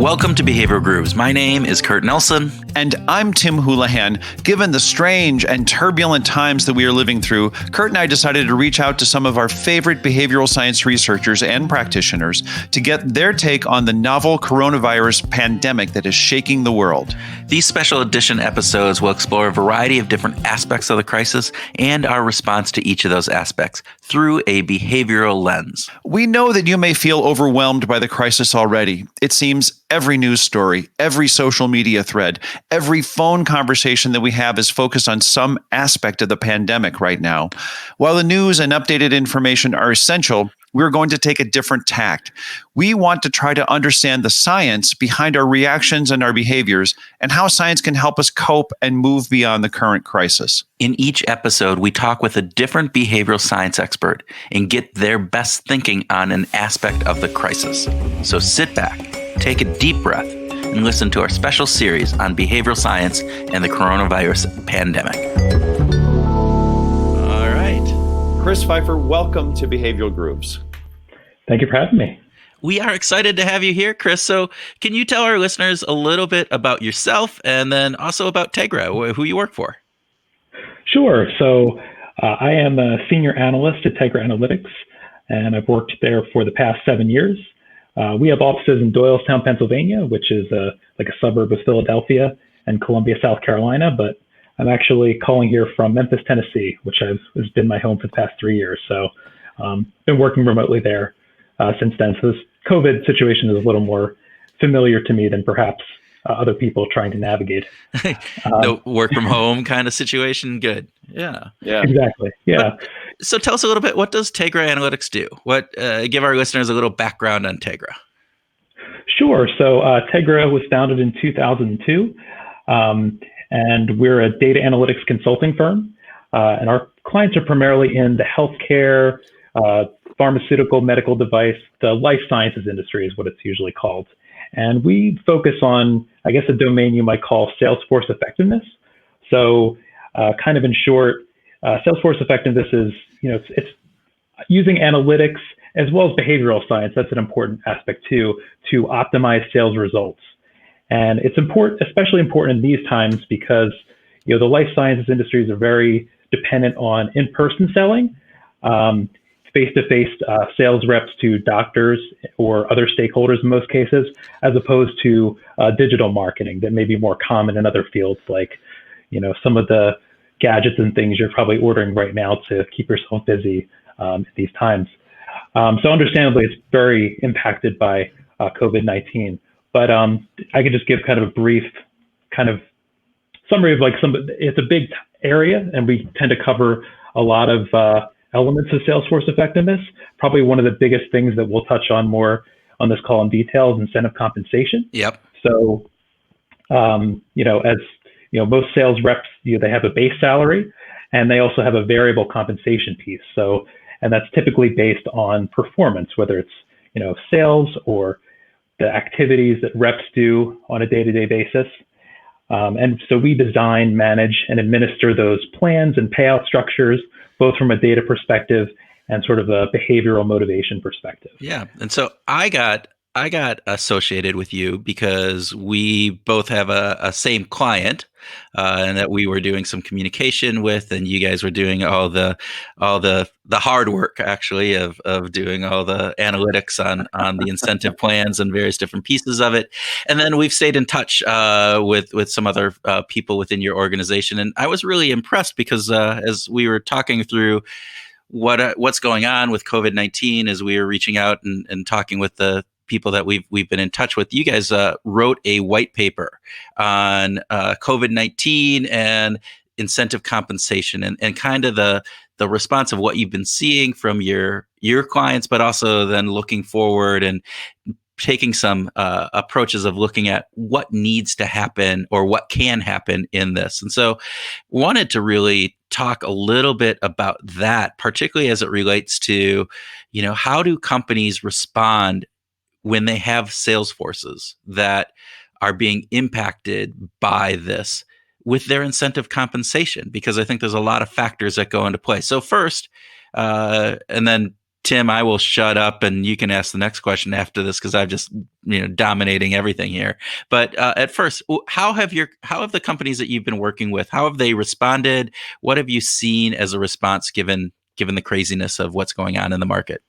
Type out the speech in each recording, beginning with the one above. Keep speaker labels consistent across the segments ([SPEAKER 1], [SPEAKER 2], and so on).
[SPEAKER 1] Welcome to Behavioral Grooves. My name is Kurt Nelson.
[SPEAKER 2] And I'm Tim Houlihan. Given the strange and turbulent times that we are living through, Kurt and I decided to reach out to some of our favorite behavioral science researchers and practitioners to get their take on the novel coronavirus pandemic that is shaking the world.
[SPEAKER 1] These special edition episodes will explore a variety of different aspects of the crisis and our response to each of those aspects through a behavioral lens.
[SPEAKER 2] We know that you may feel overwhelmed by the crisis already. It seems every news story, every social media thread, every phone conversation that we have is focused on some aspect of the pandemic right now. While the news and updated information are essential, we're going to take a different tact. We want to try to understand the science behind our reactions and our behaviors and how science can help us cope and move beyond the current crisis.
[SPEAKER 1] In each episode, we talk with a different behavioral science expert and get their best thinking on an aspect of the crisis. So sit back, take a deep breath, and listen to our special series on behavioral science and the coronavirus pandemic.
[SPEAKER 2] All right. Chris Pfeiffer, welcome to Behavioral Grooves.
[SPEAKER 3] Thank you for having me.
[SPEAKER 1] We are excited to have you here, Chris. So can you tell our listeners a little bit about yourself and then also about Tegra, who you work for?
[SPEAKER 3] Sure. So I am a senior analyst at Tegra Analytics, and I've worked there for the past 7 years. We have offices in Doylestown, Pennsylvania, which is like a suburb of Philadelphia, and Columbia, South Carolina. But I'm actually calling here from Memphis, Tennessee, which has been my home for the past 3 years. So been working remotely there since then. So this COVID situation is a little more familiar to me than perhaps other people trying to navigate.
[SPEAKER 1] The work from home kind of situation. Good. Yeah.
[SPEAKER 3] Exactly. Yeah.
[SPEAKER 1] So tell us a little bit, what does Tegra Analytics do? Give our listeners a little background on Tegra.
[SPEAKER 3] Sure. So Tegra was founded in 2002, and we're a data analytics consulting firm. And our clients are primarily in the healthcare, pharmaceutical, medical device, the life sciences industry is what it's usually called. And we focus on, I guess, a domain you might call salesforce effectiveness. So kind of in short, salesforce effectiveness is, it's using analytics as well as behavioral science. That's an important aspect too, to optimize sales results. And it's important, especially important in these times because, the life sciences industries are very dependent on in-person selling, face-to-face sales reps to doctors or other stakeholders in most cases, as opposed to digital marketing that may be more common in other fields like, some of the gadgets and things you're probably ordering right now to keep yourself busy at these times. So understandably, it's very impacted by COVID-19. But I could just give kind of a brief kind of summary of it's a big area, and we tend to cover a lot of elements of Salesforce effectiveness. Probably one of the biggest things that we'll touch on more on this call in detail is incentive compensation.
[SPEAKER 1] Yep.
[SPEAKER 3] So, most sales reps, they have a base salary, and they also have a variable compensation piece. So, and that's typically based on performance, whether it's, sales or the activities that reps do on a day-to-day basis. And so we design, manage, and administer those plans and payout structures, both from a data perspective and sort of a behavioral motivation perspective.
[SPEAKER 1] Yeah. And so I got associated with you because we both have a same client, and that we were doing some communication with, and you guys were doing all the hard work actually of doing all the analytics on the incentive plans and various different pieces of it. And then we've stayed in touch with some other people within your organization, and I was really impressed because as we were talking through what's going on with COVID-19, as we were reaching out and talking with the people that we've been in touch with, you guys wrote a white paper on COVID-19 and incentive compensation and kind of the response of what you've been seeing from your clients, but also then looking forward and taking some approaches of looking at what needs to happen or what can happen in this. And so wanted to really talk a little bit about that, particularly as it relates to, how do companies respond when they have sales forces that are being impacted by this with their incentive compensation? Because I think there's a lot of factors that go into play. So first, and then Tim, I will shut up and you can ask the next question after this because I'm just dominating everything here. But at first, how have the companies that you've been working with, how have they responded? What have you seen as a response given the craziness of what's going on in the market?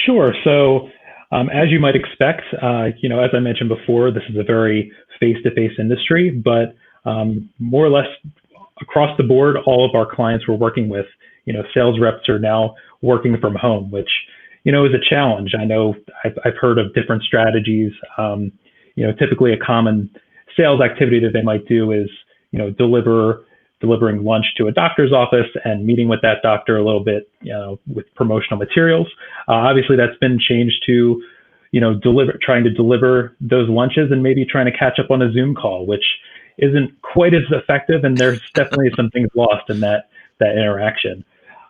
[SPEAKER 3] Sure. So as you might expect, as I mentioned before, this is a very face-to-face industry, but more or less across the board, all of our clients we're working with, sales reps are now working from home, which, is a challenge. I know I've heard of different strategies. Typically a common sales activity that they might do is, delivering lunch to a doctor's office and meeting with that doctor a little bit, with promotional materials. Obviously that's been changed to, trying to deliver those lunches and maybe trying to catch up on a Zoom call, which isn't quite as effective. And there's definitely some things lost in that interaction.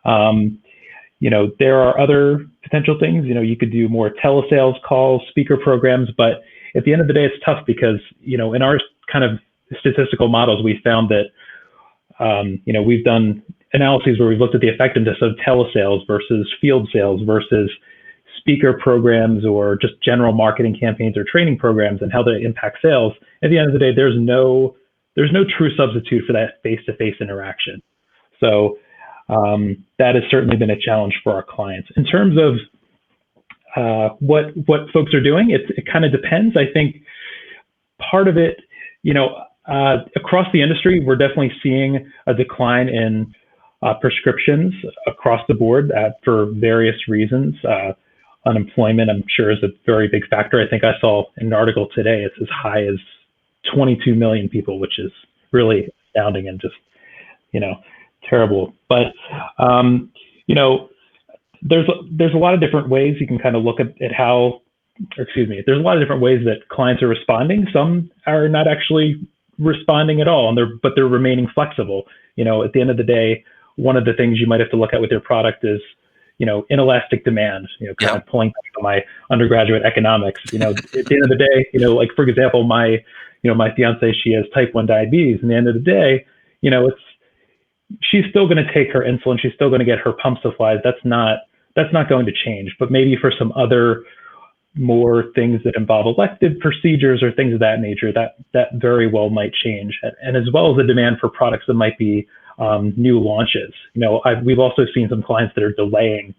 [SPEAKER 3] There are other potential things, you could do more telesales calls, speaker programs, but at the end of the day, it's tough because, in our kind of statistical models, we found that, we've done analyses where we've looked at the effectiveness of telesales versus field sales versus speaker programs or just general marketing campaigns or training programs and how they impact sales. At the end of the day, there's no true substitute for that face-to-face interaction. So that has certainly been a challenge for our clients. In terms of what folks are doing, it kind of depends. I think part of it, across the industry, we're definitely seeing a decline in prescriptions across the board for various reasons. Unemployment, I'm sure, is a very big factor. I think I saw in an article today, it's as high as 22 million people, which is really astounding and just, terrible. But, there's a lot of different ways you can kind of look at there's a lot of different ways that clients are responding. Some are not actually responding at all, but they're remaining flexible. At the end of the day, one of the things you might have to look at with your product is, inelastic demand, kind of pulling back on my undergraduate economics. At the end of the day, like for example, my fiance, she has type 1 diabetes, and at the end of the day, she's still going to take her insulin. She's still going to get her pump supplies. That's not going to change. But maybe for some other more things that involve elective procedures or things of that nature, that very well might change. And as well as the demand for products that might be new launches. We've also seen some clients that are delaying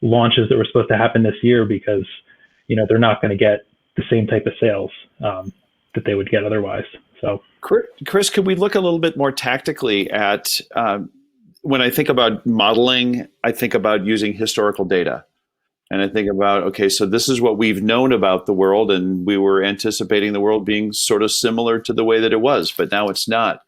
[SPEAKER 3] launches that were supposed to happen this year because, they're not going to get the same type of sales that they would get otherwise. So,
[SPEAKER 2] Chris, could we look a little bit more tactically at when I think about modeling, I think about using historical data. And I think about, okay, so this is what we've known about the world, and we were anticipating the world being sort of similar to the way that it was, but now it's not.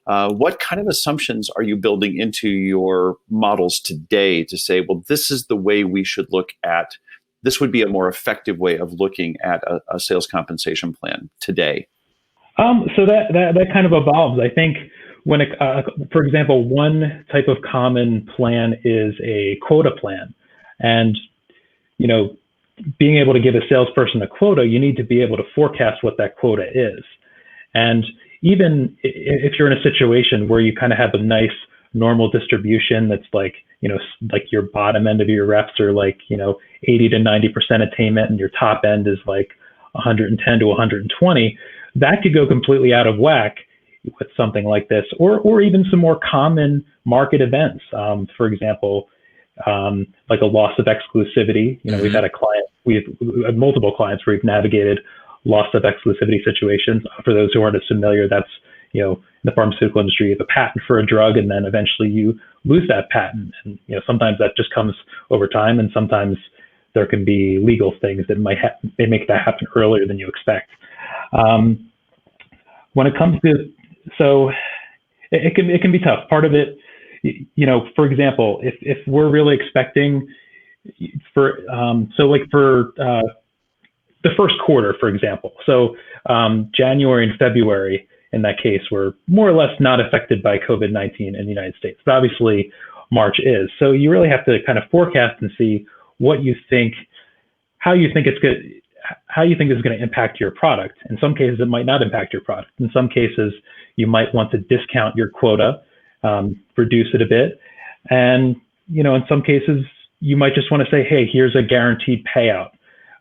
[SPEAKER 2] What kind of assumptions are you building into your models today to say, well, this is the way we should look at, this would be a more effective way of looking at a sales compensation plan today?
[SPEAKER 3] So that kind of evolves. I think when, for example, one type of common plan is a quota plan. And, being able to give a salesperson a quota, you need to be able to forecast what that quota is. And even if you're in a situation where you kind of have a nice normal distribution that's like, like your bottom end of your reps are like, 80 to 90% attainment and your top end is like 110 to 120, that could go completely out of whack with something like this, or even some more common market events. For example, like a loss of exclusivity. We've had we have multiple clients where we've navigated loss of exclusivity situations. For those who aren't as familiar, that's, in the pharmaceutical industry, you have a patent for a drug and then eventually you lose that patent. And, sometimes that just comes over time, and sometimes there can be legal things that may make that happen earlier than you expect. When it comes to, so it can be tough. Part of it, for example, if we're really expecting for the first quarter, for example, so January and February in that case were more or less not affected by COVID-19 in the United States, but obviously March is. So you really have to kind of forecast and see what you think, how you think it's going to impact your product. In some cases, it might not impact your product. In some cases, you might want to discount your quota, reduce it a bit. And, in some cases, you might just want to say, hey, here's a guaranteed payout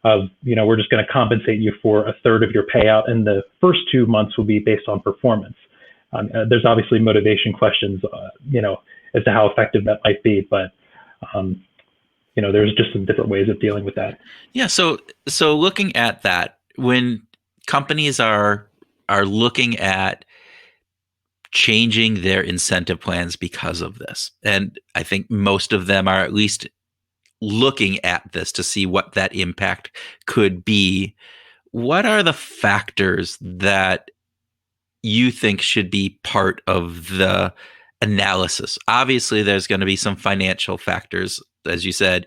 [SPEAKER 3] of, we're just going to compensate you for a third of your payout, and the first 2 months will be based on performance. There's obviously motivation questions, as to how effective that might be, but there's just some different ways of dealing with that.
[SPEAKER 1] Yeah. So looking at that, when companies are looking at changing their incentive plans because of this, and I think most of them are at least looking at this to see what that impact could be, what are the factors that you think should be part of the analysis? Obviously, there's going to be some financial factors. As you said,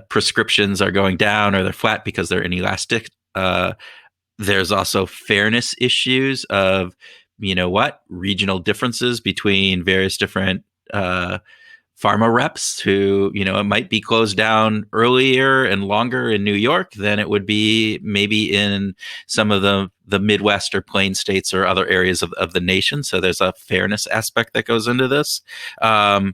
[SPEAKER 1] prescriptions are going down or they're flat because they're inelastic. There's also fairness issues of, regional differences between various different pharma reps who, it might be closed down earlier and longer in New York than it would be maybe in some of the Midwest or plain states or other areas of the nation. So there's a fairness aspect that goes into this. And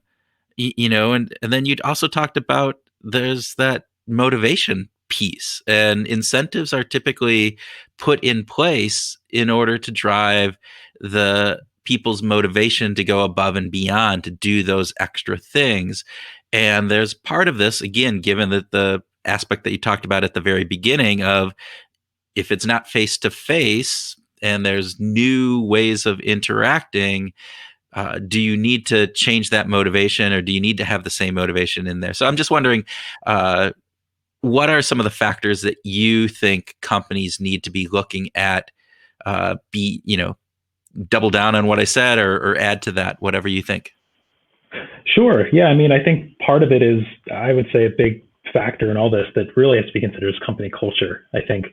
[SPEAKER 1] then you'd also talked about there's that motivation piece, and incentives are typically put in place in order to drive the people's motivation to go above and beyond to do those extra things. And there's part of this, again, given that the aspect that you talked about at the very beginning of if it's not face to face and there's new ways of interacting, do you need to change that motivation, or do you need to have the same motivation in there? So I'm just wondering, what are some of the factors that you think companies need to be looking at, double down on what I said or add to that, whatever you think?
[SPEAKER 3] Sure. Yeah. I think part of it is, I would say, a big factor in all this that really has to be considered is company culture. I think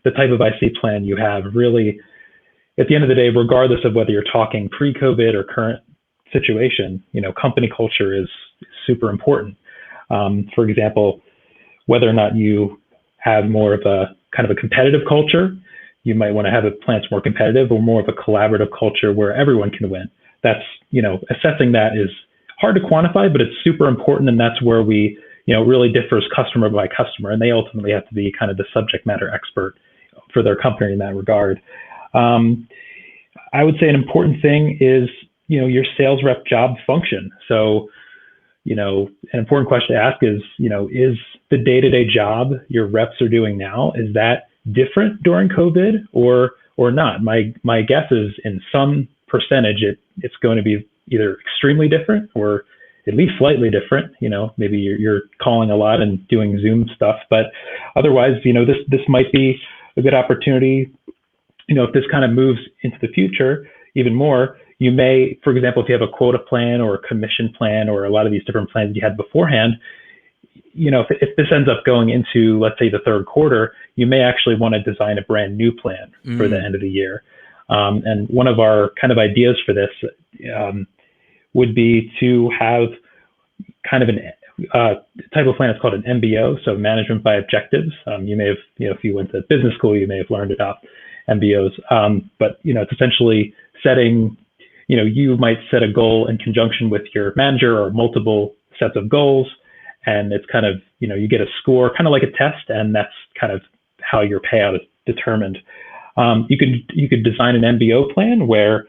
[SPEAKER 3] the type of IC plan you have really, at the end of the day, regardless of whether you're talking pre-COVID or current situation, company culture is super important. For example, whether or not you have more of a kind of a competitive culture, you might want to have a plan that's more competitive, or more of a collaborative culture where everyone can win. That's, assessing that is hard to quantify, but it's super important. And that's where we, really differs customer by customer. And they ultimately have to be kind of the subject matter expert for their company in that regard. I would say an important thing is, your sales rep job function. So, an important question to ask is, is the day-to-day job your reps are doing now, is that different during COVID or not? My guess is in some percentage, it's going to be either extremely different or at least slightly different. Maybe you're calling a lot and doing Zoom stuff, but otherwise, this might be a good opportunity. If this kind of moves into the future even more, you may, for example, if you have a quota plan or a commission plan or a lot of these different plans you had beforehand, if this ends up going into, let's say, the third quarter, you may actually want to design a brand new plan for the end of the year. And one of our kind of ideas for this would be to have kind of an type of plan that's called an MBO, so management by objectives. You may have, if you went to business school, you may have learned about MBOs. But it's essentially setting, you might set a goal in conjunction with your manager or multiple sets of goals. And it's kind of, you get a score, kind of like a test, and that's kind of how your payout is determined. You could design an MBO plan where,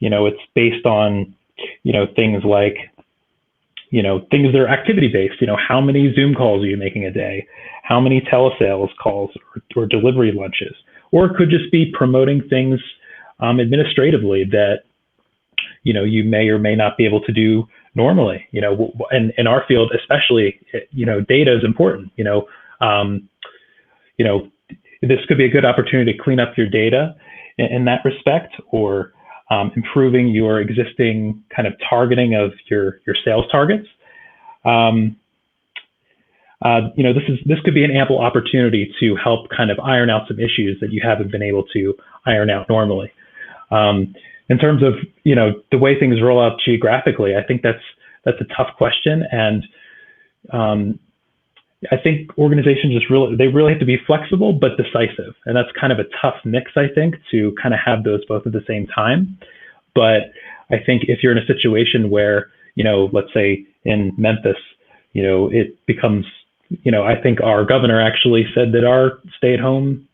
[SPEAKER 3] it's based on, things like, things that are activity based. How many Zoom calls are you making a day? How many telesales calls or delivery lunches? Or it could just be promoting things administratively that, you may or may not be able to do normally. And in our field, especially, data is important. This could be a good opportunity to clean up your data in that respect, or improving your existing kind of targeting of your sales targets. This could be an ample opportunity to help kind of iron out some issues that you haven't been able to iron out normally. In terms of, the way things roll out geographically, I think that's a tough question. And I think organizations they really have to be flexible but decisive. And that's kind of a tough mix, I think, to kind of have those both at the same time. But I think if you're in a situation where, let's say in Memphis, it becomes, I think our governor actually said that our stay-at-home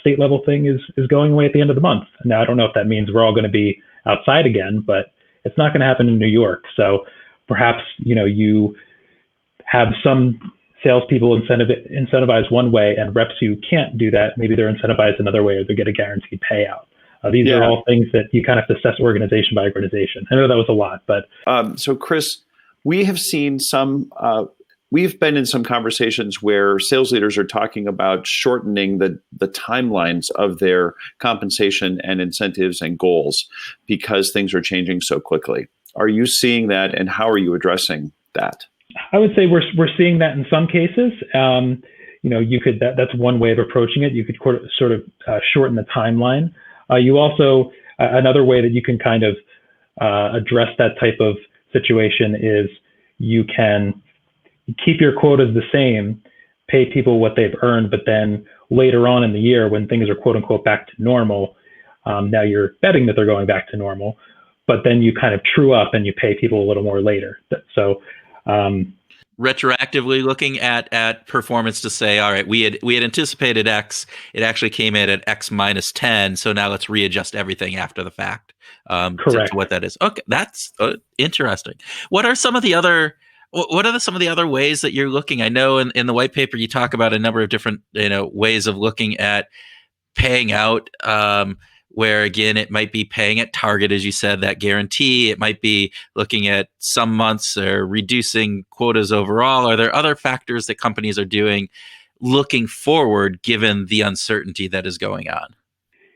[SPEAKER 3] state level thing is going away at the end of the month. Now, I don't know if that means we're all going to be outside again, but it's not going to happen in New York. So perhaps, you have some salespeople incentivized one way, and reps who can't do that, maybe they're incentivized another way, or they get a guaranteed payout. These are all things that you kind of have to assess organization by organization. I know that was a lot, but
[SPEAKER 2] so Chris, we have seen we've been in some conversations where sales leaders are talking about shortening the timelines of their compensation and incentives and goals because things are changing so quickly. Are you seeing that, and how are you addressing that?
[SPEAKER 3] I would say we're seeing that in some cases. You could that's one way of approaching it. You could sort of shorten the timeline. You also another way that you can kind of address that type of situation is you can keep your quotas the same, pay people what they've earned, but then later on in the year when things are quote unquote back to normal, now you're betting that they're going back to normal, but then you kind of true up and you pay people a little more later. So
[SPEAKER 1] retroactively looking at performance to say, all right, we had anticipated X, it actually came in at X minus 10, so now let's readjust everything after the fact.
[SPEAKER 3] Correct.
[SPEAKER 1] To what that is. Okay, that's interesting. What are some of the other ways that you're looking? I know in the white paper you talk about a number of different ways of looking at paying out. Where again, it might be paying at target, as you said, that guarantee. It might be looking at some months or reducing quotas overall. Are there other factors that companies are doing looking forward, given the uncertainty that is going on?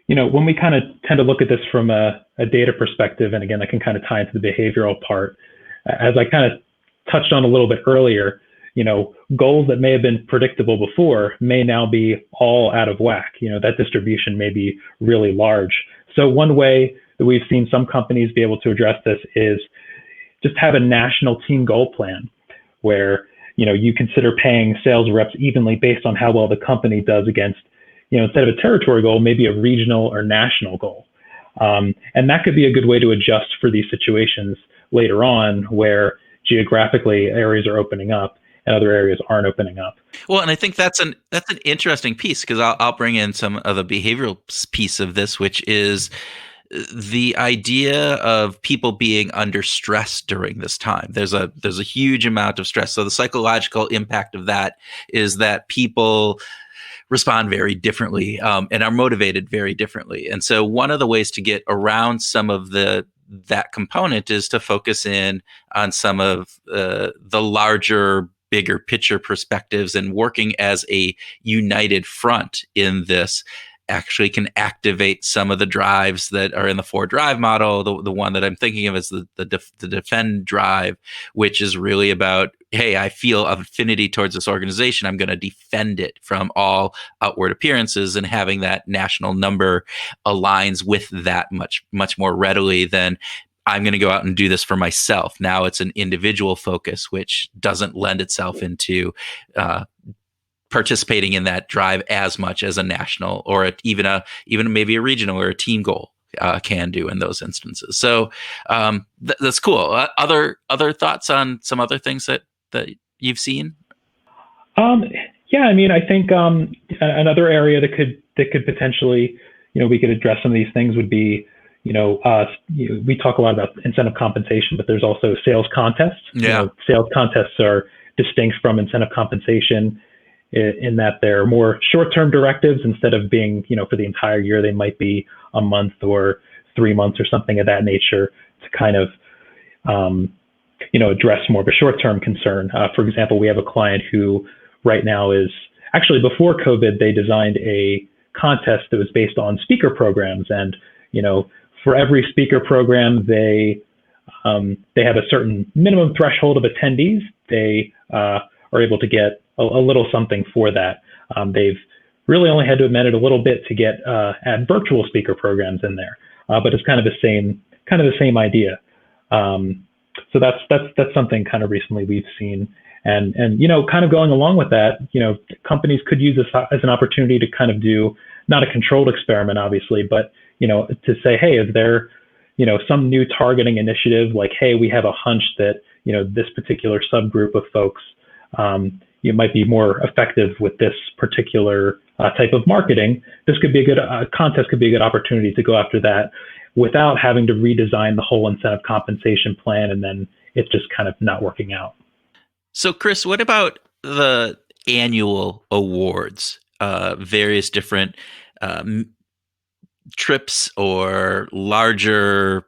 [SPEAKER 3] When we kind of tend to look at this from a data perspective, and again, I can kind of tie into the behavioral part, as I kind of touched on a little bit earlier, goals that may have been predictable before may now be all out of whack. That distribution may be really large. So one way that we've seen some companies be able to address this is just have a national team goal plan where, you consider paying sales reps evenly based on how well the company does against, instead of a territory goal, maybe a regional or national goal. And that could be a good way to adjust for these situations later on where geographically areas are opening up and other areas aren't opening up.
[SPEAKER 1] Well, and I think that's an interesting piece, because I'll bring in some of the behavioral piece of this, which is the idea of people being under stress during this time. There's a huge amount of stress. So the psychological impact of that is that people respond very differently and are motivated very differently. And so one of the ways to get around some of that component is to focus in on some of the larger, bigger picture perspectives, and working as a united front in this actually can activate some of the drives that are in the 4-drive model. The one that I'm thinking of is the defend drive, which is really about, hey, I feel affinity towards this organization. I'm going to defend it from all outward appearances, and having that national number aligns with that much more readily than I'm going to go out and do this for myself. Now it's an individual focus, which doesn't lend itself into participating in that drive as much as a national or even maybe a regional or a team goal can do in those instances. So that's cool. Other thoughts on some other things that you've seen?
[SPEAKER 3] Yeah, I mean, I think another area that could potentially, we could address some of these things would be, we talk a lot about incentive compensation, but there's also sales contests.
[SPEAKER 1] Yeah.
[SPEAKER 3] Sales contests are distinct from incentive compensation in that they're more short-term directives. Instead of being, for the entire year, they might be a month or 3 months or something of that nature to kind of, address more of a short-term concern. For example, we have a client who right now is actually, before COVID, they designed a contest that was based on speaker programs. And, for every speaker program, they have a certain minimum threshold of attendees. They are able to get a little something for that. They've really only had to amend it a little bit to add virtual speaker programs in there, but it's kind of the same idea. So that's something kind of recently we've seen, and kind of going along with that, companies could use this as an opportunity to kind of do not a controlled experiment, obviously, but to say, hey, is there some new targeting initiative, like, hey, we have a hunch that this particular subgroup of folks you might be more effective with this particular type of marketing. This could be a good contest, could be a good opportunity to go after that without having to redesign the whole incentive compensation plan, and then it's just kind of not working out.
[SPEAKER 1] So, Chris, what about the annual awards? Various different trips or larger,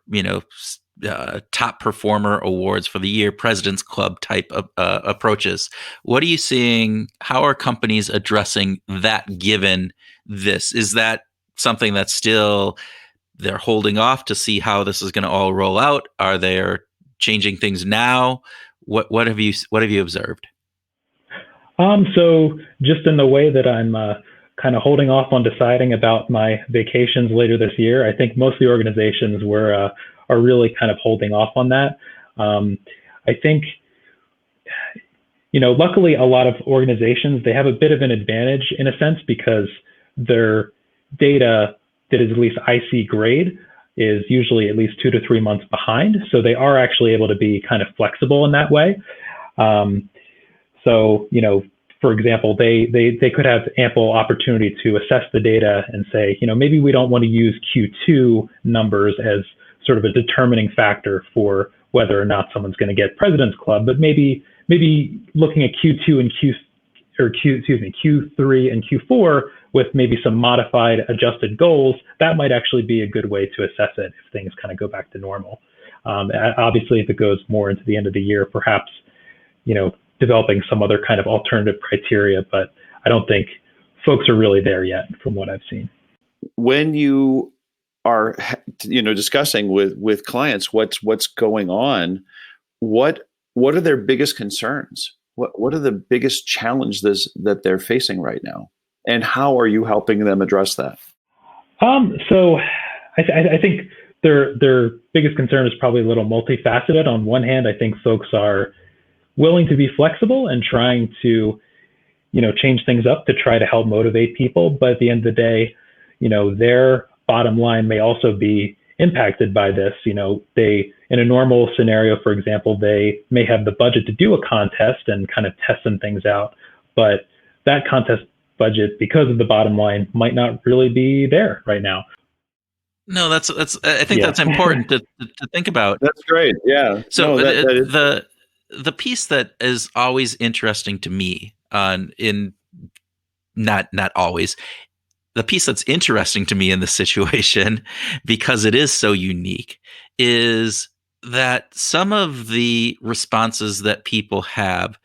[SPEAKER 1] top performer awards for the year, President's Club type of approaches. What are you seeing? How are companies addressing that given this? Is that something that's still they're holding off to see how this is going to all roll out? Are they changing things now? What have you observed?
[SPEAKER 3] So just in the way that I'm kind of holding off on deciding about my vacations later this year, I think most of the organizations are really kind of holding off on that. I think, luckily a lot of organizations, they have a bit of an advantage in a sense because their data that is at least IC grade is usually at least 2 to 3 months behind. So they are actually able to be kind of flexible in that way. So, for example, they could have ample opportunity to assess the data and say, maybe we don't want to use Q2 numbers as sort of a determining factor for whether or not someone's going to get President's Club, but maybe looking at Q2 and Q3 and Q4 with maybe some modified adjusted goals, that might actually be a good way to assess it if things kind of go back to normal. Obviously, if it goes more into the end of the year, perhaps, developing some other kind of alternative criteria, but I don't think folks are really there yet from what I've seen.
[SPEAKER 2] When you are, discussing with clients what's going on, what are their biggest concerns? What are the biggest challenges that they're facing right now? And how are you helping them address that?
[SPEAKER 3] So I think their biggest concern is probably a little multifaceted. On one hand, I think folks are willing to be flexible and trying to, change things up to try to help motivate people. But at the end of the day, their bottom line may also be impacted by this. They, in a normal scenario, for example, they may have the budget to do a contest and kind of test some things out, but that contest budget, because of the bottom line, might not really be there right now.
[SPEAKER 1] No, that's. I think that's important to think about.
[SPEAKER 2] That's great. Yeah.
[SPEAKER 1] So the piece that is always interesting to me, in not always, the piece that's interesting to me in this situation, because it is so unique, is that some of the responses that people have,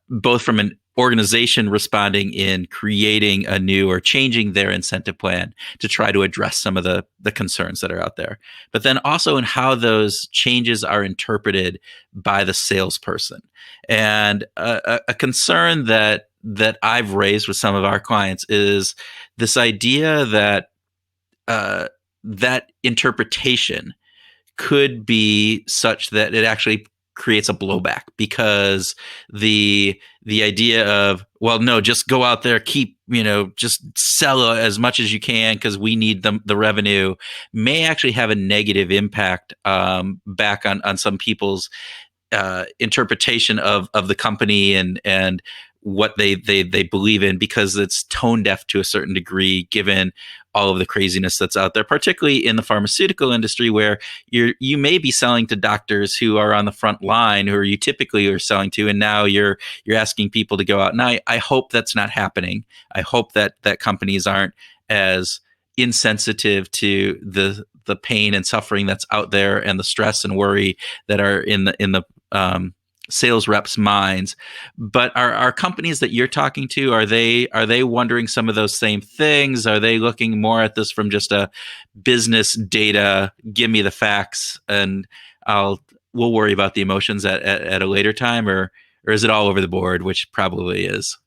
[SPEAKER 1] both from an organization responding in creating a new or changing their incentive plan to try to address some of the concerns that are out there, but then also in how those changes are interpreted by the salesperson. And a concern that I've raised with some of our clients is this idea that that interpretation could be such that it actually creates a blowback, because the idea of, well, no, just go out there, keep, just sell as much as you can because we need the revenue, may actually have a negative impact back on some people's interpretation of the company and what they believe in, because it's tone deaf to a certain degree, given all of the craziness that's out there, particularly in the pharmaceutical industry, where you may be selling to doctors who are on the front line, who you typically are selling to, and now you're asking people to go out. And I hope that's not happening. I hope that companies aren't as insensitive to the pain and suffering that's out there and the stress and worry that are in the sales reps' minds. But are companies that you're talking to, are they wondering some of those same things? Are they looking more at this from just a business data, give me the facts and we'll worry about the emotions at a later time, or is it all over the board, which probably is?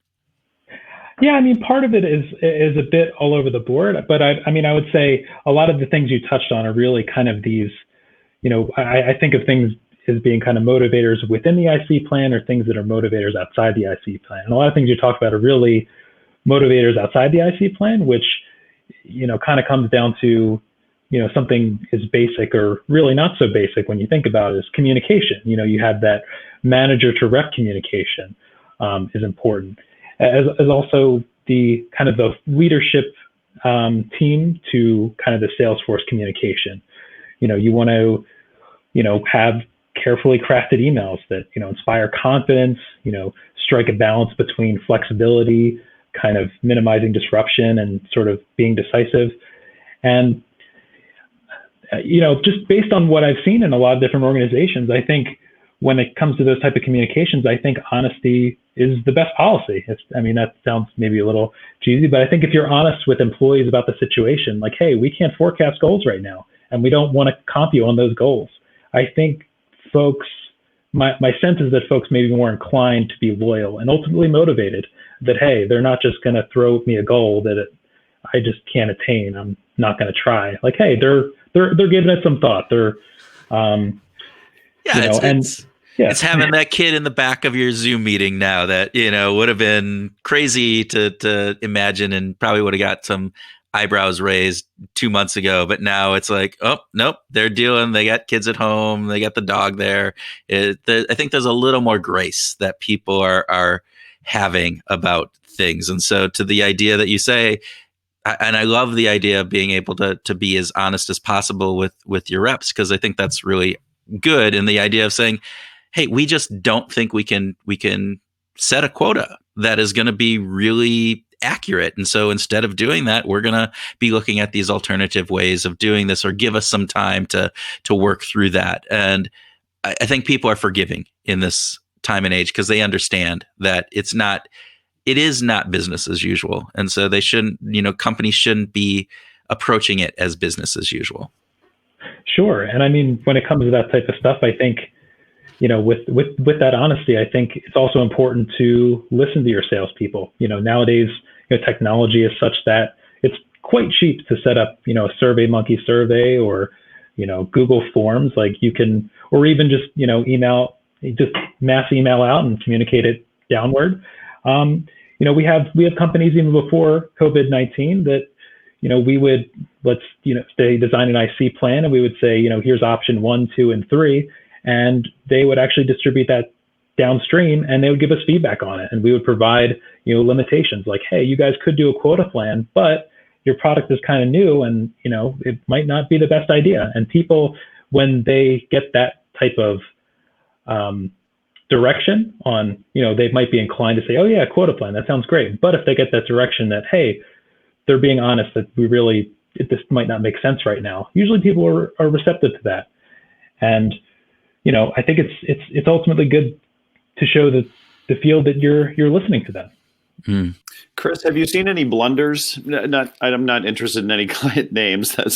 [SPEAKER 3] Yeah, I mean, part of it is a bit all over the board, but I would say a lot of the things you touched on are really kind of these, I think of things as being kind of motivators within the IC plan, or things that are motivators outside the IC plan. And a lot of things you talk about are really motivators outside the IC plan, which, kind of comes down to, something as basic or really not so basic when you think about it, is communication. You have that manager to rep communication. is important. As also the kind of the leadership team to kind of the salesforce communication. You want to, have carefully crafted emails that, inspire confidence, strike a balance between flexibility, kind of minimizing disruption and sort of being decisive. And, just based on what I've seen in a lot of different organizations, I think when it comes to those type of communications, I think honesty is the best policy. That sounds maybe a little cheesy, but I think if you're honest with employees about the situation, like, hey, we can't forecast goals right now, and we don't want to comp you on those goals. I think folks, my sense is that folks may be more inclined to be loyal and ultimately motivated that, hey, they're not just going to throw me a goal that I just can't attain. I'm not going to try. Like, hey, they're giving it some thought.
[SPEAKER 1] It's having that kid in the back of your Zoom meeting now that, would have been crazy to imagine and probably would have got some eyebrows raised 2 months ago. But now it's like, oh, nope, they got kids at home. They got the dog there. I think there's a little more grace that people are having about things. And so to the idea that you say, and I love the idea of being able to be as honest as possible with your reps, because I think that's really good. And the idea of saying, hey, we just don't think we can set a quota that is going to be really accurate. And so instead of doing that, we're going to be looking at these alternative ways of doing this, or give us some time to work through that. And I think people are forgiving in this time and age because they understand that it is not business as usual. And so they shouldn't, companies shouldn't be approaching it as business as usual.
[SPEAKER 3] Sure. And when it comes to that type of stuff, I think, with that honesty, I think it's also important to listen to your salespeople. Nowadays, technology is such that it's quite cheap to set up, a SurveyMonkey survey or, Google Forms. Like you can, or even just, email, just mass email out and communicate it downward. We have companies even before COVID-19 that, we would, say design an IC plan, and we would say, here's option 1, 2, and 3. And they would actually distribute that downstream, and they would give us feedback on it. And we would provide, limitations like, hey, you guys could do a quota plan, but your product is kind of new and, it might not be the best idea. And people, when they get that type of direction on, they might be inclined to say, oh yeah, quota plan, that sounds great. But if they get that direction that, hey, they're being honest that this might not make sense right now, usually people are receptive to that. And I think it's ultimately good to show the field that you're listening to them.
[SPEAKER 2] Mm. Chris, have you seen any blunders? I'm not interested in any client names. We're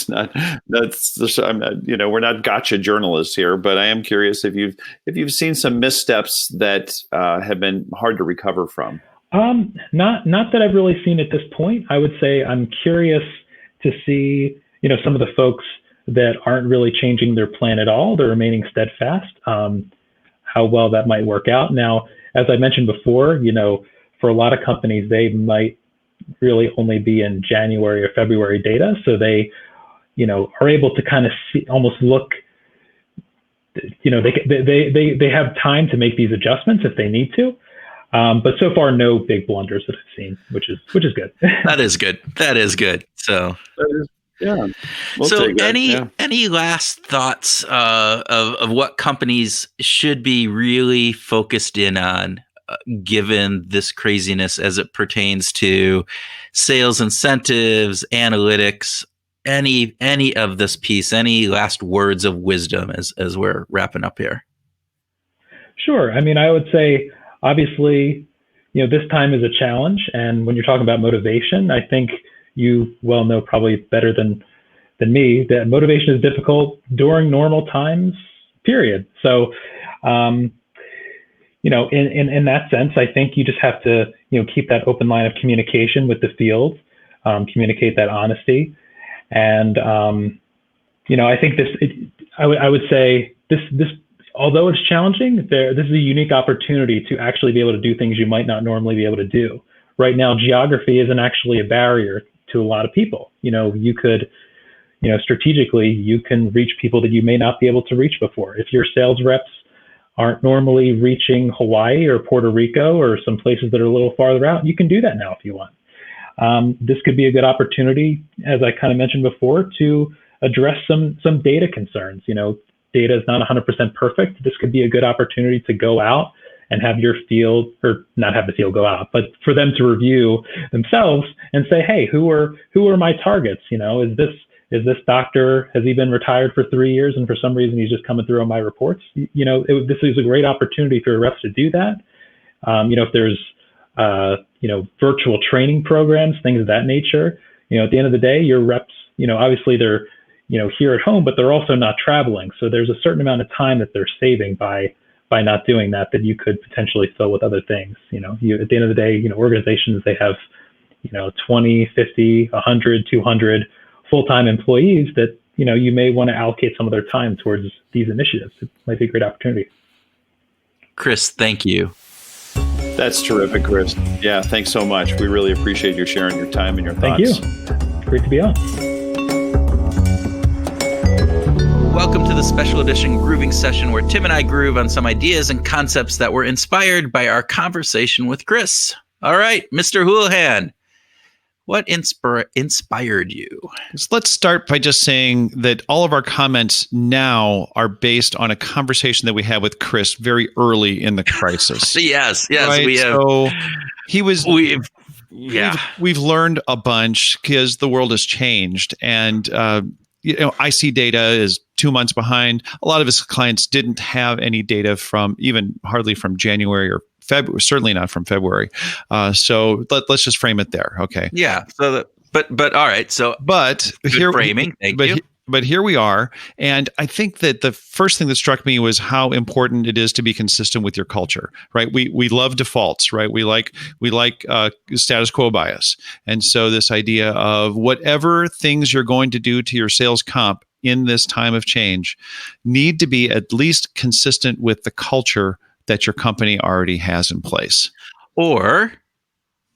[SPEAKER 2] not gotcha journalists here, but I am curious if you've seen some missteps that have been hard to recover from.
[SPEAKER 3] Not that I've really seen at this point. I would say I'm curious to see, some of the folks that aren't really changing their plan at all, they're remaining steadfast, how well that might work out. Now, as I mentioned before, for a lot of companies, they might really only be in January or February data. So they, are able to kind of see, almost look, they have time to make these adjustments if they need to. But so far, no big blunders that I've seen, which is good.
[SPEAKER 1] That is good. So.
[SPEAKER 2] Yeah.
[SPEAKER 1] So any last thoughts of what companies should be really focused in on given this craziness as it pertains to sales incentives, analytics, any of this piece, any last words of wisdom as we're wrapping up here?
[SPEAKER 3] Sure. I would say, obviously, this time is a challenge. And when you're talking about motivation, I think you well know probably better than me that motivation is difficult during normal times, period. So, in that sense, I think you just have to, keep that open line of communication with the field, communicate that honesty. And, I think I would say this, although it's challenging, this is a unique opportunity to actually be able to do things you might not normally be able to do. Right now, geography isn't actually a barrier to a lot of people. You could, strategically, you can reach people that you may not be able to reach before. If your sales reps aren't normally reaching Hawaii or Puerto Rico or some places that are a little farther out, you can do that now if you want. This could be a good opportunity, as I kind of mentioned before, to address some data concerns. Data is not 100% perfect. This could be a good opportunity to go out and have your field, or not have the field go out, but for them to review themselves and say, hey, who are my targets? Is this doctor, has he been retired for 3 years and for some reason he's just coming through on my reports? This is a great opportunity for reps to do that. If there's virtual training programs, things of that nature. At the end of the day, your reps, obviously they're, here at home, but they're also not traveling. So there's a certain amount of time that they're saving by not doing that you could potentially fill with other things. At the end of the day, organizations, they have, 20, 50, 100, 200 full-time employees that, you may want to allocate some of their time towards these initiatives. It might be a great opportunity.
[SPEAKER 1] Chris, thank you.
[SPEAKER 2] That's terrific, Chris. Yeah, thanks so much. We really appreciate you sharing your time and your thoughts.
[SPEAKER 3] Thank you. Great to be on.
[SPEAKER 1] Welcome to the special edition grooving session where Tim and I groove on some ideas and concepts that were inspired by our conversation with Chris. All right, Mr. Houlihan, what inspired you?
[SPEAKER 2] So let's start by just saying that all of our comments now are based on a conversation that we had with Chris very early in the crisis.
[SPEAKER 1] Yes,
[SPEAKER 2] right?
[SPEAKER 1] We have.
[SPEAKER 2] So he was.
[SPEAKER 1] We've
[SPEAKER 2] learned a bunch because the world has changed, and IC data is 2 months behind. A lot of his clients didn't have any data hardly from January or February, certainly not from February. So let's just frame it there. Okay.
[SPEAKER 1] Yeah. So, but all right. So,
[SPEAKER 2] but here
[SPEAKER 1] framing. Thank you.
[SPEAKER 2] But here we are, and I think that the first thing that struck me was how important it is to be consistent with your culture. Right? We love defaults. Right? We like status quo bias, and so this idea of whatever things you're going to do to your sales comp in this time of change need to be at least consistent with the culture that your company already has in place.
[SPEAKER 1] Or,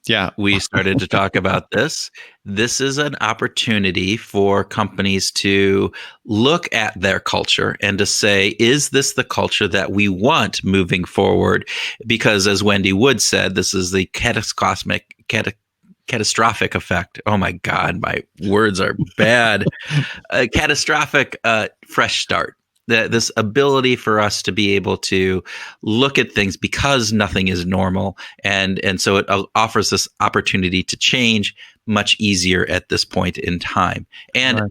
[SPEAKER 2] yeah,
[SPEAKER 1] we started to talk about this. This is an opportunity for companies to look at their culture and to say, is this the culture that we want moving forward? Because as Wendy Wood said, this is the catastrophic effect. Oh my God, my words are bad. Catastrophic fresh start. This ability for us to be able to look at things because nothing is normal. And so it offers this opportunity to change much easier at this point in time. And
[SPEAKER 2] right.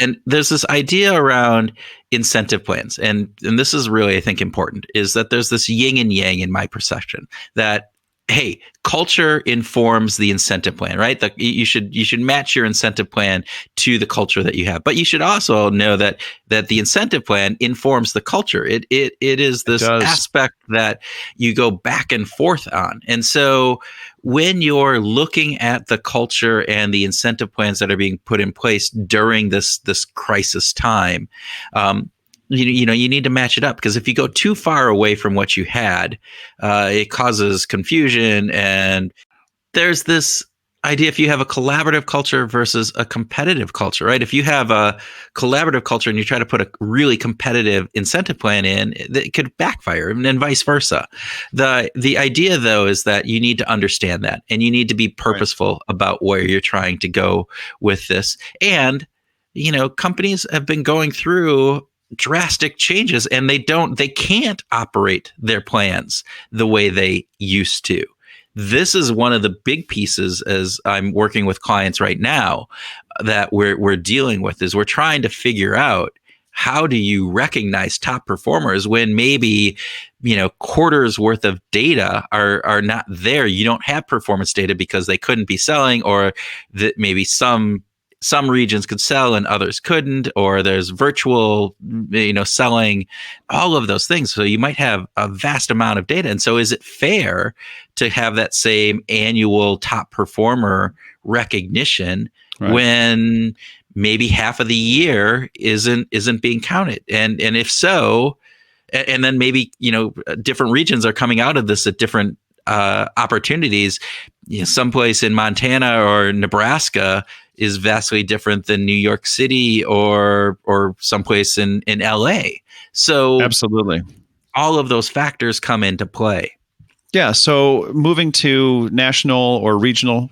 [SPEAKER 1] And there's this idea around incentive plans. And this is really, I think, important, is that there's this yin and yang in my perception that, hey, culture informs the incentive plan, right? You should match your incentive plan to the culture that you have, but you should also know that the incentive plan informs the culture. It is this aspect that you go back and forth on, and so when you're looking at the culture and the incentive plans that are being put in place during this crisis time, you need to match it up, because if you go too far away from what you had, it causes confusion. And there's this idea, if you have a collaborative culture versus a competitive culture, right? If you have a collaborative culture and you try to put a really competitive incentive plan in, it could backfire, and then vice versa. The idea, though, is that you need to understand that, and you need to be purposeful about where you're trying to go with this. And, companies have been going through drastic changes, and they can't operate their plans the way they used to. This is one of the big pieces, as I'm working with clients right now, that we're dealing with, is we're trying to figure out, how do you recognize top performers when maybe, quarters worth of data are not there? You don't have performance data because they couldn't be selling, or that maybe some regions could sell and others couldn't, or there's virtual, selling, all of those things. So you might have a vast amount of data. And so is it fair to have that same annual top performer recognition when maybe half of the year isn't being counted? And if so, and then maybe, different regions are coming out of this at different opportunities. Someplace in Montana or Nebraska is vastly different than New York City or someplace in LA. So
[SPEAKER 2] absolutely.
[SPEAKER 1] all of those factors come into play.
[SPEAKER 2] Yeah. So moving to national or regional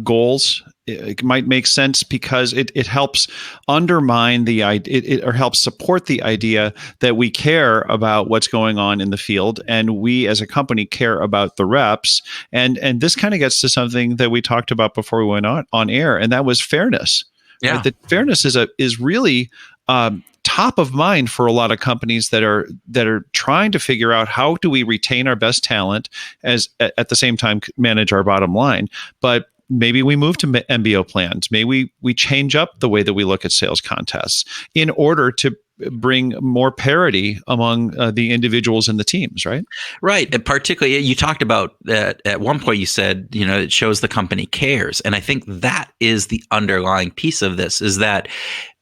[SPEAKER 2] goals, it might make sense because it helps undermine the idea, or helps support the idea that we care about what's going on in the field, and we as a company care about the reps. And this kind of gets to something that we talked about before we went on air, and that was fairness.
[SPEAKER 1] Yeah.
[SPEAKER 2] Right? That fairness is really top of mind for a lot of companies that are trying to figure out how do we retain our best talent as at the same time manage our bottom line. But maybe we move to MBO plans. Maybe we change up the way that we look at sales contests in order to bring more parity among the individuals and the teams, right?
[SPEAKER 1] Right. And particularly, you talked about that at one point, you said, it shows the company cares. And I think that is the underlying piece of this, is that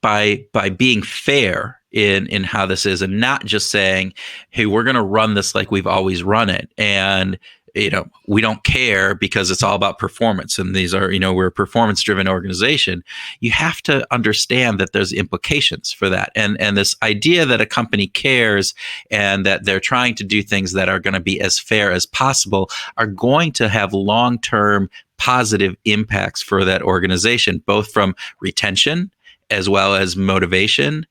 [SPEAKER 1] by being fair in how this is, and not just saying, hey, we're going to run this like we've always run it. And we don't care because it's all about performance. And these are, we're a performance driven organization. You have to understand that there's implications for that. And this idea that a company cares and that they're trying to do things that are going to be as fair as possible are going to have long-term positive impacts for that organization, both from retention as well as motivation.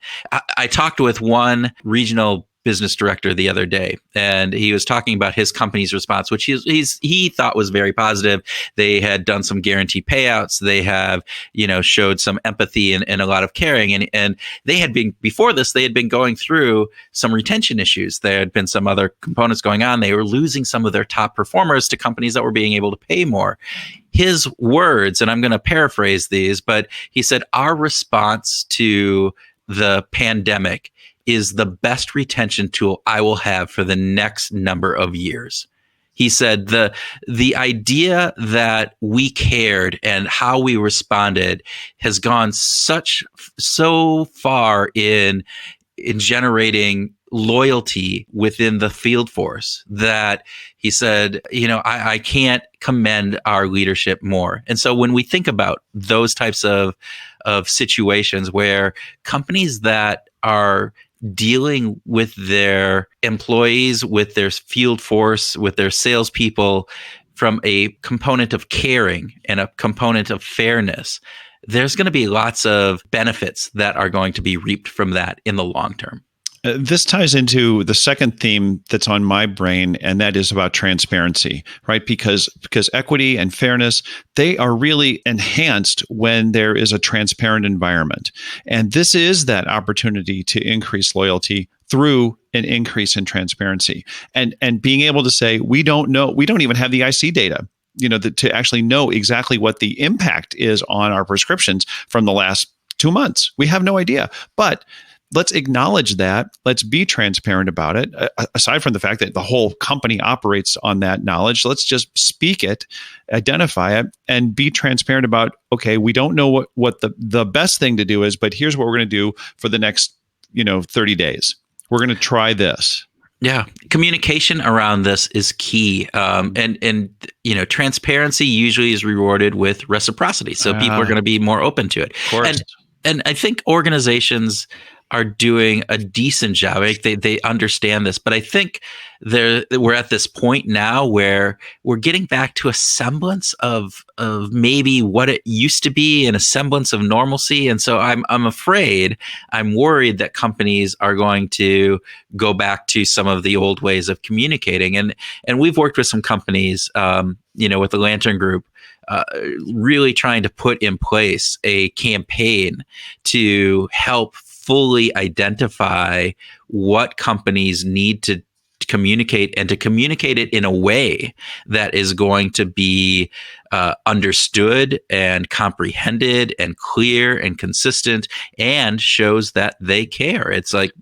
[SPEAKER 1] I talked with one regional business director the other day, and he was talking about his company's response, which he thought was very positive. They had done some guarantee payouts. They have, showed some empathy and a lot of caring. And they had been, before this, they had been going through some retention issues. There had been some other components going on. They were losing some of their top performers to companies that were being able to pay more. His words, and I'm going to paraphrase these, but he said, our response to the pandemic is the best retention tool I will have for the next number of years. He said the idea that we cared and how we responded has gone so far in generating loyalty within the field force that he said, I can't commend our leadership more. And so when we think about those types of situations where companies that are dealing with their employees, with their field force, with their salespeople from a component of caring and a component of fairness, there's going to be lots of benefits that are going to be reaped from that in the long term.
[SPEAKER 2] This ties into the second theme that's on my brain, and that is about transparency, right? Because equity and fairness, they are really enhanced when there is a transparent environment. And this is that opportunity to increase loyalty through an increase in transparency. And being able to say, we don't know, we don't even have the IC data, to actually know exactly what the impact is on our prescriptions from the last 2 months. We have no idea. But let's acknowledge that. Let's be transparent about it. Aside from the fact that the whole company operates on that knowledge, let's just speak it, identify it, and be transparent about, okay, we don't know what the best thing to do is, but here's what we're going to do for the next 30 days. We're going to try this.
[SPEAKER 1] Yeah, communication around this is key, and transparency usually is rewarded with reciprocity. So people are going to be more open to it.
[SPEAKER 2] Of course.
[SPEAKER 1] And I think organizations are doing a decent job. They understand this, but I think we're at this point now where we're getting back to a semblance of maybe what it used to be and a semblance of normalcy. And so I'm worried that companies are going to go back to some of the old ways of communicating. And we've worked with some companies, with the Lantern Group, really trying to put in place a campaign to help fully identify what companies need to communicate, and to communicate it in a way that is going to be understood and comprehended and clear and consistent, and shows that they care. It's like,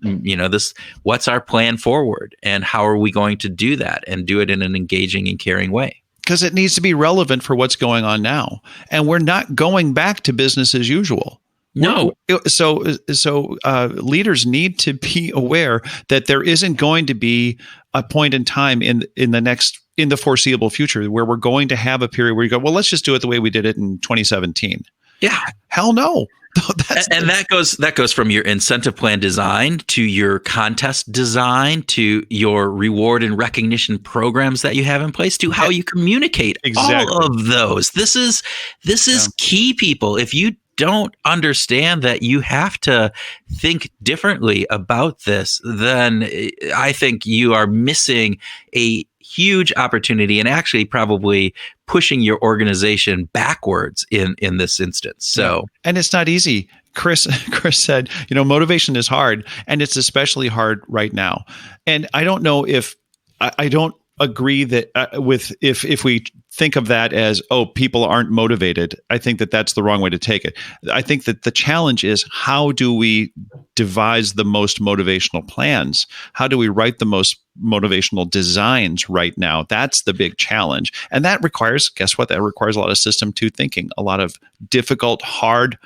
[SPEAKER 1] what's our plan forward, and how are we going to do that and do it in an engaging and caring way?
[SPEAKER 2] Because it needs to be relevant for what's going on now. And we're not going back to business as usual.
[SPEAKER 1] No.
[SPEAKER 2] So leaders need to be aware that there isn't going to be a point in time in the foreseeable future where we're going to have a period where you go, well, let's just do it the way we did it in 2017.
[SPEAKER 1] Yeah.
[SPEAKER 2] Hell no.
[SPEAKER 1] And that goes from your incentive plan design to your contest design to your reward and recognition programs that you have in place to how you communicate all of those. This is key, people. If you don't understand that you have to think differently about this, then I think you are missing a huge opportunity and actually probably pushing your organization backwards in this instance. So,
[SPEAKER 2] and it's not easy. Chris said, motivation is hard, and it's especially hard right now. And I don't know if I don't agree that if we think of that as, people aren't motivated. I think that that's the wrong way to take it. I think that the challenge is, how do we devise the most motivational plans? How do we write the most motivational designs right now? That's the big challenge. And that requires, guess what? That requires a lot of system two thinking, a lot of difficult, hard,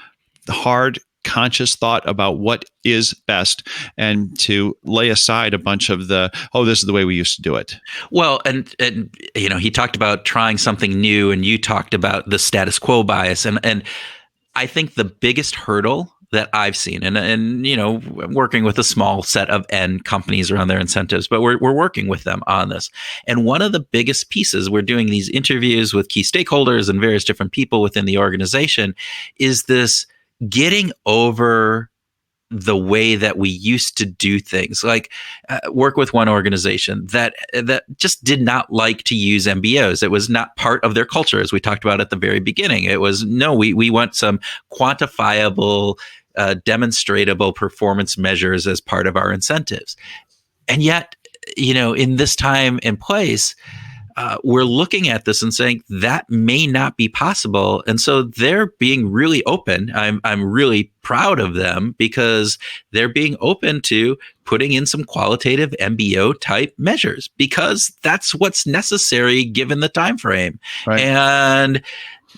[SPEAKER 2] conscious thought about what is best, and to lay aside a bunch of the, this is the way we used to do it.
[SPEAKER 1] Well, and he talked about trying something new, and you talked about the status quo bias. And I think the biggest hurdle that I've seen, and working with a small set of end companies around their incentives, but we're working with them on this. And one of the biggest pieces, we're doing these interviews with key stakeholders and various different people within the organization, is this getting over the way that we used to do things. Like work with one organization that just did not like to use MBOs. It was not part of their culture, as we talked about at the very beginning. It was, no, we want some quantifiable, demonstratable performance measures as part of our incentives. And yet, in this time and place, we're looking at this and saying that may not be possible. And so they're being really open. I'm really proud of them, because they're being open to putting in some qualitative MBO type measures, because that's what's necessary given the time frame. Right. And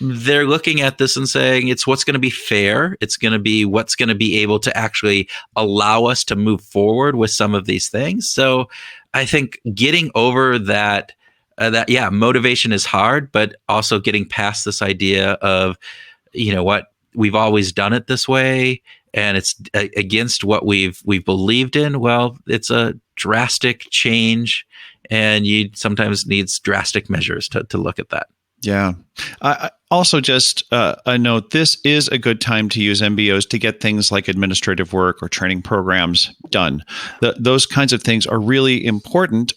[SPEAKER 1] they're looking at this and saying it's what's going to be fair. It's going to be what's going to be able to actually allow us to move forward with some of these things. So I think getting over that, motivation is hard, but also getting past this idea of, we've always done it this way, and it's against what we've believed in. Well, it's a drastic change, and you sometimes needs drastic measures to look at that.
[SPEAKER 2] Yeah. Also, just a note, this is a good time to use MBOs to get things like administrative work or training programs done. Those kinds of things are really important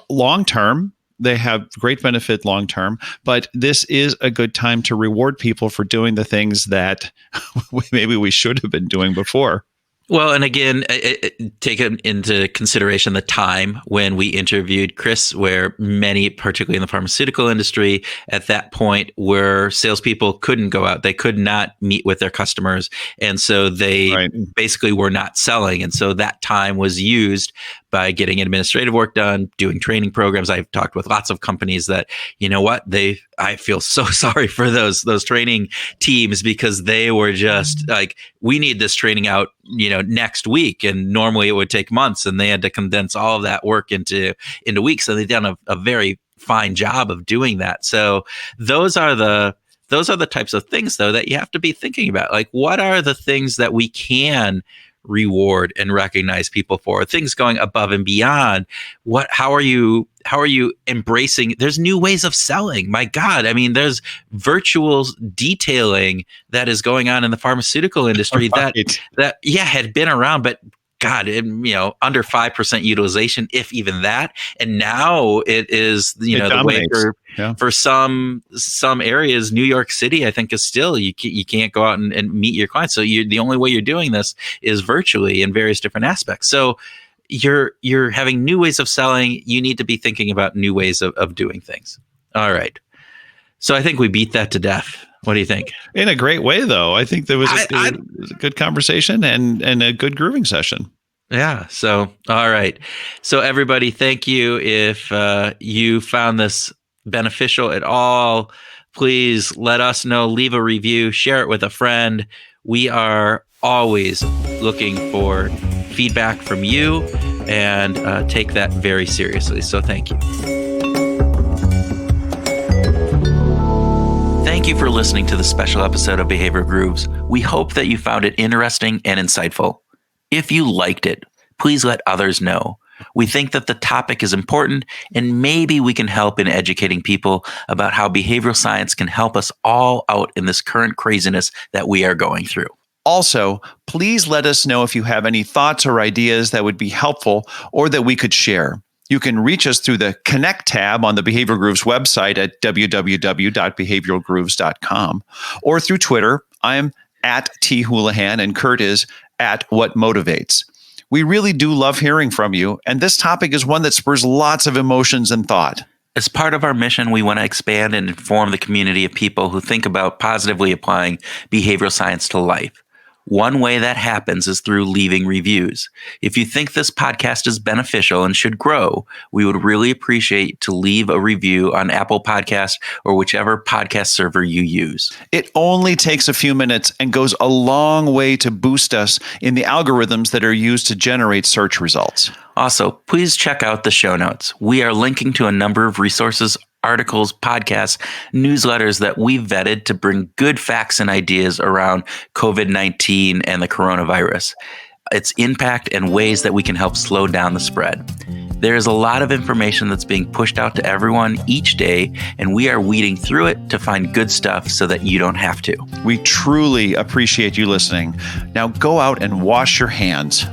[SPEAKER 2] long-term. They have great benefit long-term, but this is a good time to reward people for doing the things that maybe we should have been doing before.
[SPEAKER 1] Well, and again, take into consideration the time when we interviewed Chris, where many, particularly in the pharmaceutical industry, at that point, where salespeople couldn't go out, they could not meet with their customers, and so they basically were not selling. And so that time was used by getting administrative work done, doing training programs. I've talked with lots of companies that, I feel so sorry for those training teams, because they were just like, we need this training out, next week. And normally it would take months, and they had to condense all of that work into weeks. And they've done a very fine job of doing that. So those are the types of things, though, that you have to be thinking about. Like, what are the things that we can reward and recognize people for? Things going above and beyond. How are you embracing? There's new ways of selling. My God, I mean, there's virtual detailing that is going on in the pharmaceutical industry that had been around, but God, under 5% utilization, if even that. And now it is, the way for some areas. New York City, I think, is still, you can't go out and meet your clients. So the only way you're doing this is virtually in various different aspects. So you're having new ways of selling. You need to be thinking about new ways of doing things. All right. So I think we beat that to death. What do you think? In
[SPEAKER 2] a great way, though. I think there was a good conversation and a good grooving session.
[SPEAKER 1] Yeah. So, all right. So everybody, thank you. If you found this beneficial at all, please let us know, leave a review, share it with a friend. We are always looking for feedback from you, and take that very seriously. So thank you. Thank Thank you for listening to the special episode of Behavior Grooves. We hope that you found it interesting and insightful. If you liked it, please let others know. We think that the topic is important, and maybe we can help in educating people about how behavioral science can help us all out in this current craziness that we are going through.
[SPEAKER 2] Also, please let us know if you have any thoughts or ideas that would be helpful or that we could share. You can reach us through the Connect tab on the Behavior Grooves website at www.behavioralgrooves.com or through Twitter. I'm at @THoulihan and Kurt is at @WhatMotivates. We really do love hearing from you, and this topic is one that spurs lots of emotions and thought.
[SPEAKER 1] As part of our mission, we want to expand and inform the community of people who think about positively applying behavioral science to life. One way that happens is through leaving reviews. If you think this podcast is beneficial and should grow, we would really appreciate to leave a review on Apple Podcasts or whichever podcast server you use.
[SPEAKER 2] It only takes a few minutes and goes a long way to boost us in the algorithms that are used to generate search results.
[SPEAKER 1] Also, please check out the show notes. We are linking to a number of resources, articles, podcasts, newsletters that we've vetted to bring good facts and ideas around COVID-19 and the coronavirus, its impact, and ways that we can help slow down the spread. There is a lot of information that's being pushed out to everyone each day, and we are weeding through it to find good stuff so that you don't have to.
[SPEAKER 2] We truly appreciate you listening. Now go out and wash your hands.